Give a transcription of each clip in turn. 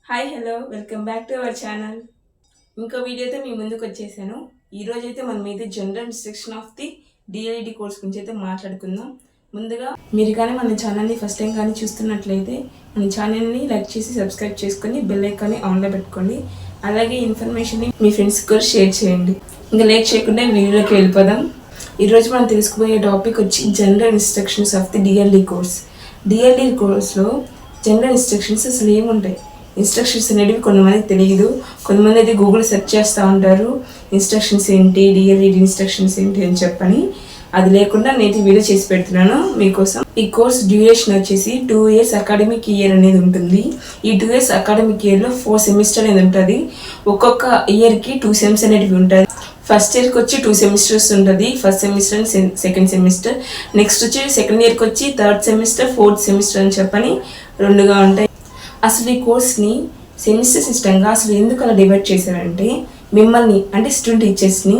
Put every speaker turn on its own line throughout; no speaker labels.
Hi hello welcome back to our channel. ఇంకో వీడియోతో మీ ముందుకు వచ్చేసాను. ఈరోజు అయితే మనం అయితే general instruction of the DLED course గురించి అయితే మాట్లాడుకుందాం. ముందుగా మీరు కానీ మన ఛానల్ని ఫస్ట్ టైం కానీ చూస్తున్నట్లయితే మన ఛానల్ని లైక్ చేసి సబ్స్క్రైబ్ చేసుకొని బెల్ ఐకాన్ని ఆన్లో పెట్టుకోండి. అలాగే ఇన్ఫర్మేషన్ని మీ ఫ్రెండ్స్కి కూడా షేర్ చేయండి. ఇంకా లేట్ చేయకుండా వీడియోలోకి వెళ్ళిపోదాం. ఈరోజు మనం తెలుసుకుపోయే టాపిక్ వచ్చి general instructions of the DLE course. DLE కోర్స్లో జనరల్ ఇన్స్ట్రక్షన్స్ అసలు ఏముంటాయి? ఇన్స్ట్రక్షన్స్ అనేవి కొంతమందికి తెలియదు. కొంతమంది అయితే గూగుల్ సెర్చ్ చేస్తూ ఉంటారు ఇన్స్ట్రక్షన్స్ ఏంటి, డిఎల్ఈడి ఇన్స్ట్రక్షన్స్ ఏంటి అని చెప్పని. అది లేకుండా నేను వీడియో చేసి పెడుతున్నాను మీకోసం. ఈ కోర్స్ డ్యూరేషన్ వచ్చేసి 2 years అకాడమిక్ ఇయర్ అనేది ఉంటుంది. ఈ 2 years అకాడమిక్ ఇయర్లో 4 సెమిస్టర్ అనేది ఉంటుంది. ఒక్కొక్క ఇయర్కి 2 సెమ్స్ అనేవి ఉంటుంది. ఫస్ట్ ఇయర్కి వచ్చి 2 సెమిస్టర్స్ ఉంటుంది. First semester and second semester. Next వచ్చి సెకండ్ ఇయర్కి వచ్చి 3rd సెమిస్టర్ 4th సెమిస్టర్ అని చెప్పని 2గా ఉంటాయి. అసలు ఈ కోర్స్ని సెమిస్టర్ సిస్టంగా అసలు ఎందుకు అలా డివైడ్ చేశారంటే మిమ్మల్ని అంటే స్టూడెంట్ టీచర్స్ని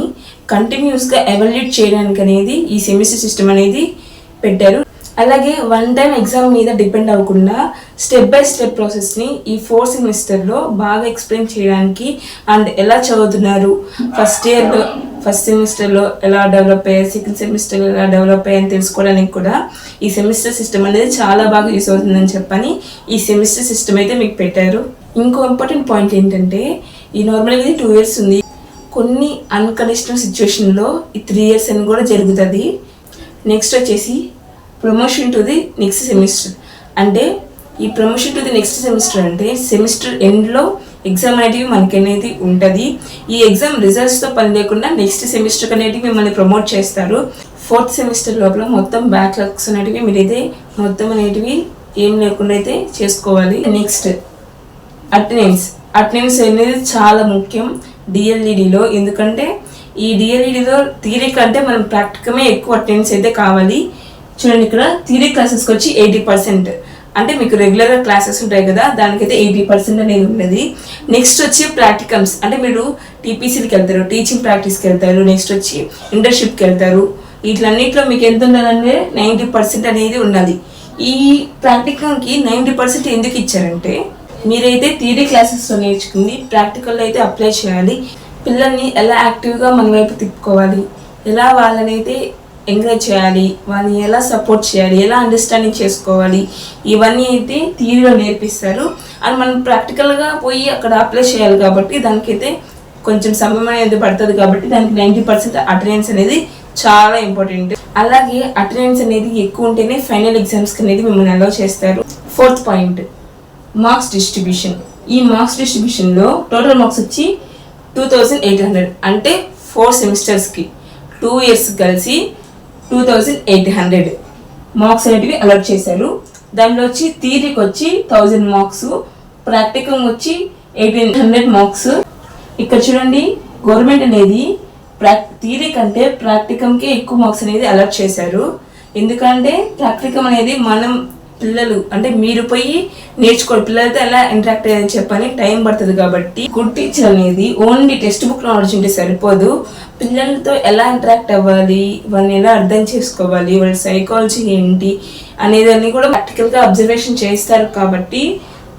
కంటిన్యూస్గా ఎవాల్యుయేట్ చేయడానికి అనేది ఈ సెమిస్టర్ సిస్టమ్ అనేది పెట్టారు. అలాగే వన్ టైం ఎగ్జామ్ మీద డిపెండ్ అవ్వకుండా స్టెప్ బై స్టెప్ ప్రాసెస్ని ఈ 4 సెమిస్టర్లో బాగా ఎక్స్ప్లెయిన్ చేయడానికి అండ్ ఎలా చదువుతున్నారు, ఫస్ట్ సెమిస్టర్లో ఎలా డెవలప్ అయ్యాయి, సెకండ్ సెమిస్టర్లో ఎలా డెవలప్ అయ్యాయని తెలుసుకోవడానికి కూడా ఈ సెమిస్టర్ సిస్టమ్ అనేది చాలా బాగా యూస్ అవుతుందని చెప్పని ఈ సెమిస్టర్ సిస్టమ్ అయితే మీకు పెట్టారు. ఇంకో ఇంపార్టెంట్ పాయింట్ ఏంటంటే ఈ నార్మల్గా 2 years ఉంది. కొన్ని అన్కండిషనల్ సిచ్యువేషన్లో ఈ 3 years అని కూడా జరుగుతుంది. నెక్స్ట్ వచ్చేసి promotion to the next semester. అంటే ఈ promotion to the next semester అంటే సెమిస్టర్ ఎండ్లో ఎగ్జామ్ అనేటివి మనకి అనేది ఉంటుంది. ఈ ఎగ్జామ్ రిజల్ట్స్తో పని లేకుండా నెక్స్ట్ సెమిస్టర్ అనేటివి మిమ్మల్ని ప్రమోట్ చేస్తారు. 4th సెమిస్టర్ లోపల మొత్తం బ్యాక్లాగ్స్ అనేటివి మీరైతే మొత్తం అనేటివి ఏం లేకుండా అయితే చేసుకోవాలి. నెక్స్ట్ అటెండెన్స్ అనేది చాలా ముఖ్యం డిఎల్ఈడిలో. ఎందుకంటే ఈ డిఎల్ఈడిలో థియరీ కంటే మనం ప్రాక్టికమే ఎక్కువ అటెండెన్స్ అయితే కావాలి. చూడండి, ఇక్కడ థియరీ క్లాసెస్కి వచ్చి 80%. అంటే మీకు రెగ్యులర్గా క్లాసెస్ ఉంటాయి కదా, దానికైతే 80% అనేది ఉన్నది. నెక్స్ట్ వచ్చి ప్రాక్టికమ్స్, అంటే మీరు టీపీసీకి వెళ్తారు, టీచింగ్ ప్రాక్టీస్కి వెళ్తారు, నెక్స్ట్ వచ్చి ఇంటర్న్షిప్కి వెళ్తారు. వీటిలన్నింటిలో మీకు ఎంత ఉండాలంటే 90% అనేది ఉండాలి. ఈ ప్రాక్టికల్కి 90% ఎందుకు ఇచ్చారంటే మీరైతే థియరీ క్లాసెస్లో నేర్చుకుంది ప్రాక్టికల్లో అయితే అప్లై చేయాలి. పిల్లల్ని ఎలా యాక్టివ్గా మన వైపు తిప్పుకోవాలి, ఎలా వాళ్ళనైతే ఎంకరేజ్ చేయాలి, వాళ్ళని ఎలా సపోర్ట్ చేయాలి, ఎలా అండర్స్టాండింగ్ చేసుకోవాలి, ఇవన్నీ అయితే థియరీలో నేర్పిస్తారు. అండ్ మనం ప్రాక్టికల్గా పోయి అక్కడ అప్లై చేయాలి కాబట్టి దానికైతే కొంచెం సమయం అనేది పడుతుంది. కాబట్టి దానికి 90% అటెండెన్స్ అనేది చాలా ఇంపార్టెంట్. అలాగే అటెండెన్స్ అనేది ఎక్కువ ఉంటేనే ఫైనల్ ఎగ్జామ్స్కి అనేది మిమ్మల్ని అలౌ చేస్తారు. 4th point marks distribution. ఈ మార్క్స్ డిస్ట్రిబ్యూషన్లో టోటల్ మార్క్స్ వచ్చి 2800. అంటే 4 సెమిస్టర్స్కి 2 years కలిసి 2800 మార్క్స్ అనేటివి అలాట్ చేశారు. దానిలో వచ్చి థియరీకి వచ్చి 1000 మార్క్స్, ప్రాక్టికం వచ్చి 1800 మార్క్స్. ఇక్కడ చూడండి, గవర్నమెంట్ అనేది థియరీ కంటే ప్రాక్టికంకే ఎక్కువ మార్క్స్ అనేది అలాట్ చేశారు. ఎందుకంటే ప్రాక్టికం అనేది మనం పిల్లలు అంటే మీరు పోయి నేర్చుకోవాలి, పిల్లలతో ఎలా ఇంటరాక్ట్ అయ్యాలని చెప్పని టైం పడుతుంది. కాబట్టి గుడ్ టీచర్ అనేది ఓన్లీ టెక్స్ట్ బుక్ నాలెడ్జ్ ఉంటే సరిపోదు. పిల్లలతో ఎలా ఇంటరాక్ట్ అవ్వాలి, వాళ్ళని ఎలా అర్థం చేసుకోవాలి, వాళ్ళ సైకాలజీ ఏంటి అనేదాన్ని కూడా ప్రాక్టికల్గా అబ్జర్వేషన్ చేస్తారు. కాబట్టి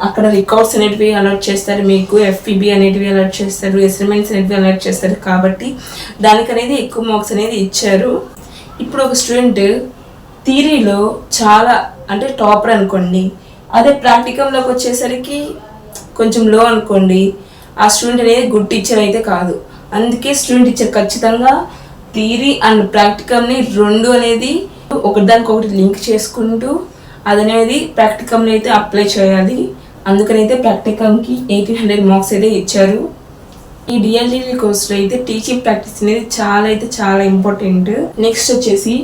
అక్కడ రికార్డ్స్ అనేటివి అలర్ట్ చేస్తారు, మీకు ఎఫ్పిబి అనేటివి అలర్ట్ చేస్తారు, అసైన్మెంట్స్ అనేటివి అలర్ట్ చేస్తారు. కాబట్టి దానికి అనేది ఎక్కువ మార్క్స్ అనేది ఇచ్చారు. ఇప్పుడు ఒక స్టూడెంట్ థియరీలో చాలా అంటే టాపర్ అనుకోండి, అదే ప్రాక్టికంలోకి వచ్చేసరికి కొంచెం లో అనుకోండి, ఆ స్టూడెంట్ అనేది గుడ్ టీచర్ అయితే కాదు. అందుకే స్టూడెంట్ టీచర్ ఖచ్చితంగా థియరీ అండ్ ప్రాక్టికమ్ని 2 అనేది ఒకదానికొకటి లింక్ చేసుకుంటూ అదనేది ప్రాక్టికమ్ని అయితే అప్లై చేయాలి. అందుకనైతే ప్రాక్టికమ్కి 1800 మార్క్స్ అయితే ఇచ్చారు. ఈ డిఎల్ఈడి కోర్స్లో అయితే టీచింగ్ ప్రాక్టీస్ అనేది చాలా ఇంపార్టెంట్. నెక్స్ట్ వచ్చేసి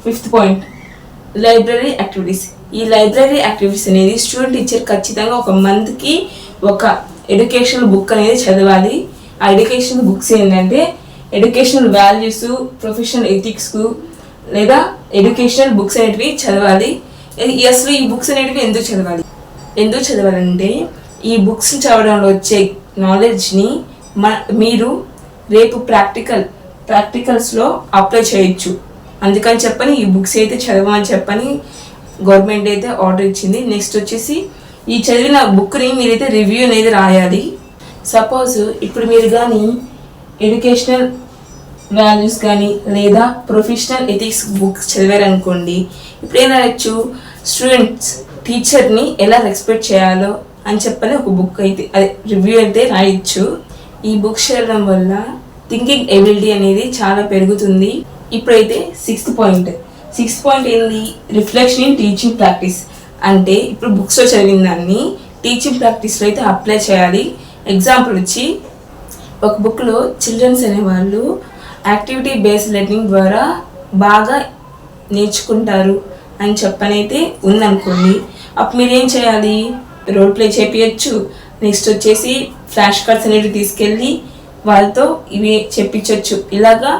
5th పాయింట్ లైబ్రరీ యాక్టివిటీస్. ఈ లైబ్రరీ యాక్టివిటీస్ అనేది స్టూడెంట్ టీచర్ ఖచ్చితంగా ఒక మంత్కి ఒక ఎడ్యుకేషనల్ బుక్ అనేది చదవాలి. ఆ ఎడ్యుకేషనల్ బుక్స్ ఏంటంటే ఎడ్యుకేషనల్ వాల్యూస్, ప్రొఫెషనల్ ఎథిక్స్ లేదా ఎడ్యుకేషనల్ బుక్స్ అనేటివి చదవాలి. అసలు ఈ బుక్స్ అనేటివి ఎందుకు చదవాలంటే ఈ బుక్స్ చదవడంలో వచ్చే నాలెడ్జ్ని మీరు రేపు ప్రాక్టికల్స్లో అప్లై చేయొచ్చు. అందుకని చెప్పని ఈ బుక్స్ అయితే చదవమని చెప్పని గవర్నమెంట్ అయితే ఆర్డర్ ఇచ్చింది. నెక్స్ట్ వచ్చేసి ఈ చదివిన బుక్ని మీరైతే రివ్యూ అనేది రాయాలి. సపోజ్ ఇప్పుడు మీరు కానీ ఎడ్యుకేషనల్ వాల్యూస్ కానీ లేదా ప్రొఫెషనల్ ఎథిక్స్ బుక్స్ చదివారనుకోండి, ఇప్పుడు ఏం రాయొచ్చు, స్టూడెంట్స్ టీచర్ని ఎలా రెస్పెక్ట్ చేయాలో అని చెప్పని ఒక బుక్ అయితే అదే రివ్యూ అయితే రాయొచ్చు. ఈ బుక్స్ చదవడం వల్ల థింకింగ్ ఎబిలిటీ అనేది చాలా పెరుగుతుంది. ఇప్పుడైతే సిక్స్త్ పాయింట్ ఏంది, రిఫ్లెక్షన్ ఇన్ టీచింగ్ ప్రాక్టీస్. అంటే ఇప్పుడు బుక్స్లో చదివిన దాన్ని టీచింగ్ ప్రాక్టీస్లో అయితే అప్లై చేయాలి. ఎగ్జాంపుల్ వచ్చి ఒక బుక్లో చిల్డ్రన్స్ అనేవాళ్ళు యాక్టివిటీ బేస్డ్ లెర్నింగ్ ద్వారా బాగా నేర్చుకుంటారు అని చెప్పనైతే ఉందనుకోండి, అప్పుడు మీరు ఏం చేయాలి, రోల్ ప్లే చేపించచ్చు. నెక్స్ట్ వచ్చేసి ఫ్లాష్ కార్డ్స్ అనేవి తీసుకెళ్ళి వాళ్ళతో ఇవి చెప్పించవచ్చు. ఇలాగా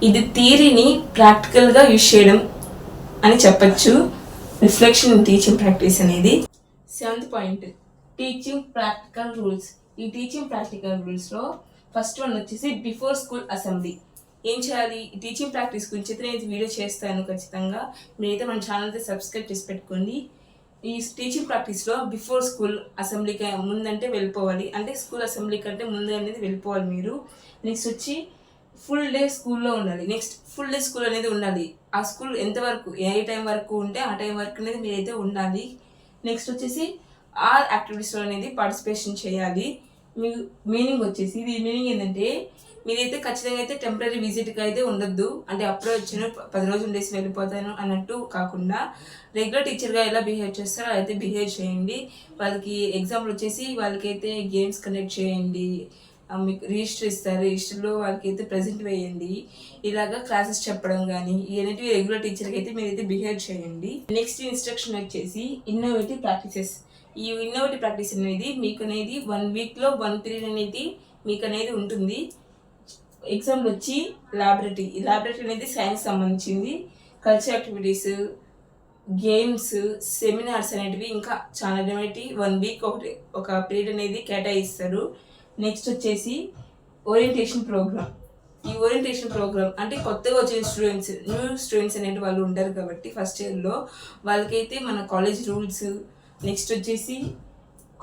ఇది థియరీని ప్రాక్టికల్గా యూజ్ చేయడం అని చెప్పచ్చు. రిఫ్లెక్షన్ ఇన్ టీచింగ్ ప్రాక్టీస్ అనేది. Seventh point, teaching practical rules. ఈ టీచింగ్ ప్రాక్టికల్ రూల్స్లో ఫస్ట్ వన్ వచ్చేసి బిఫోర్ స్కూల్ అసెంబ్లీ. ఏం చేయాలి, ఈ టీచింగ్ ప్రాక్టీస్ గురించి అయితే నేను వీడియో చేస్తాను ఖచ్చితంగా. మీరైతే మన ఛానల్ అయితే సబ్స్క్రైబ్ చేసి పెట్టుకోండి. ఈ టీచింగ్ ప్రాక్టీస్లో బిఫోర్ స్కూల్ అసెంబ్లీకి ముందంటే వెళ్ళిపోవాలి, అంటే స్కూల్ అసెంబ్లీ కంటే ముందు అనేది వెళ్ళిపోవాలి మీరు. నెక్స్ట్ వచ్చి ఫుల్ డే స్కూల్లో ఉండాలి. నెక్స్ట్ ఫుల్ డే స్కూల్ అనేది ఉండాలి. ఆ స్కూల్ ఎంతవరకు ఏ టైం వరకు ఉంటే ఆ టైం వరకు అనేది మీరైతే ఉండాలి. నెక్స్ట్ వచ్చేసి ఆల్ యాక్టివిటీస్లో అనేది పార్టిసిపేషన్ చేయాలి. మీ మీనింగ్ వచ్చేసి ఇది మీనింగ్ ఏంటంటే మీరైతే ఖచ్చితంగా అయితే టెంపరీ విజిట్గా అయితే ఉండొద్దు, అంటే అప్పుడే వచ్చాను 10 రోజులు ఉండేసి వెళ్ళిపోతాను అన్నట్టు కాకుండా రెగ్యులర్ టీచర్గా ఎలా బిహేవ్ చేస్తారో అలా అయితే బిహేవ్ చేయండి. వాళ్ళకి ఎగ్జాంపుల్ వచ్చేసి వాళ్ళకైతే గేమ్స్ కండక్ట్ చేయండి, మీకు రిజిస్టర్ ఇస్తారు, రిజిస్టర్లో వాళ్ళకి అయితే ప్రజెంట్ వేయండి. ఇలాగా క్లాసెస్ చెప్పడం కానీ ఇవన్నీ రెగ్యులర్ టీచర్కి అయితే మీరైతే బిహేవ్ చేయండి. నెక్స్ట్ ఇన్స్ట్రక్షన్ వచ్చేసి ఇన్నోవేటివ్ ప్రాక్టీసెస్. ఈ ఇన్నోవేటివ్ ప్రాక్టీస్ అనేది మీకు అనేది 1 వీక్లో 1 పీరియడ్ అనేది మీకు అనేది ఉంటుంది. ఎగ్జాంపుల్ వచ్చి ల్యాబొరేటరీ. ఈ ల్యాబొరేటరీ అనేది సైన్స్ సంబంధించింది. కల్చర్ యాక్టివిటీస్, గేమ్స్, సెమినార్స్ అనేటివి ఇంకా చాలా అనేవి 1 వీక్ ఒక పీరియడ్ అనేది కేటాయిస్తారు. నెక్స్ట్ వచ్చేసి ఓరియంటేషన్ ప్రోగ్రామ్. ఈ ఓరియంటేషన్ ప్రోగ్రామ్ అంటే కొత్తగా వచ్చిన న్యూ స్టూడెంట్స్ అనేవి వాళ్ళు ఉంటారు కాబట్టి ఫస్ట్ ఇయర్లో వాళ్ళకైతే మన కాలేజ్ రూల్స్, నెక్స్ట్ వచ్చేసి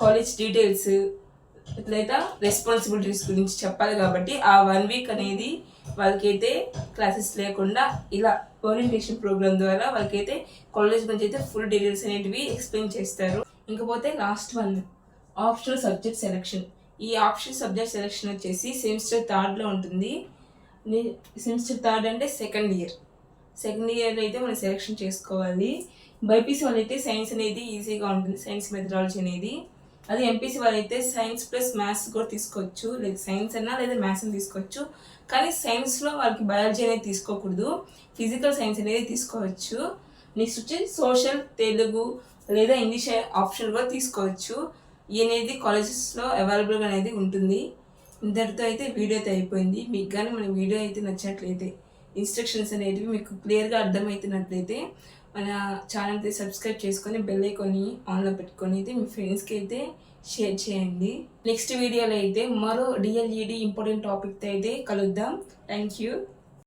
కాలేజ్ డీటెయిల్స్, ఇట్లయితే రెస్పాన్సిబిలిటీస్ గురించి చెప్పాలి. కాబట్టి ఆ 1 వీక్ అనేది వాళ్ళకైతే క్లాసెస్ లేకుండా ఇలా ఓరియంటేషన్ ప్రోగ్రామ్ ద్వారా వాళ్ళకైతే కాలేజ్ గురించి అయితే ఫుల్ డీటెయిల్స్ అనేటివి ఎక్స్ప్లెయిన్ చేస్తారు. ఇంకపోతే last one, optional subject selection. ఈ ఆప్షనల్ సబ్జెక్ట్ సెలెక్షన్ వచ్చేసి సెమిస్టర్ 3లో ఉంటుంది. సెమిస్టర్ 3 అంటే సెకండ్ ఇయర్ అయితే మనం సెలెక్షన్ చేసుకోవాలి. బైపీసీ వాళ్ళైతే సైన్స్ అనేది ఈజీగా ఉంటుంది, సైన్స్ మెథడాలజీ అనేది. అది ఎంపీసీ వాళ్ళైతే సైన్స్ ప్లస్ మ్యాథ్స్ కూడా తీసుకోవచ్చు, లేదా సైన్స్ అన్నా లేదా మ్యాథ్స్ అని తీసుకోవచ్చు. కానీ సైన్స్లో వాళ్ళకి బయాలజీ అనేది తీసుకోకూడదు, ఫిజికల్ సైన్స్ అనేది తీసుకోవచ్చు. నెక్స్ట్ వచ్చి సోషల్, తెలుగు లేదా ఇంగ్లీష్ ఆప్షన్ కూడా తీసుకోవచ్చు. ఈ అనేది కాలేజెస్లో అవైలబుల్గా అనేది ఉంటుంది. ఇంతటితో అయితే వీడియో అయితే అయిపోయింది. మీకు కానీ మన వీడియో అయితే నచ్చినట్లయితే, ఇన్స్ట్రక్షన్స్ అనేటివి మీకు క్లియర్గా అర్థమవుతున్నట్లయితే మన ఛానల్ అయితే సబ్స్క్రైబ్ చేసుకొని బెల్ ఐకాన్ని ఆన్లో పెట్టుకొని అయితే మీ ఫ్రెండ్స్కి అయితే షేర్ చేయండి. నెక్స్ట్ వీడియోలో అయితే మరో డిఎల్ఈడి ఇంపార్టెంట్ టాపిక్తో అయితే కలుద్దాం. Thank you.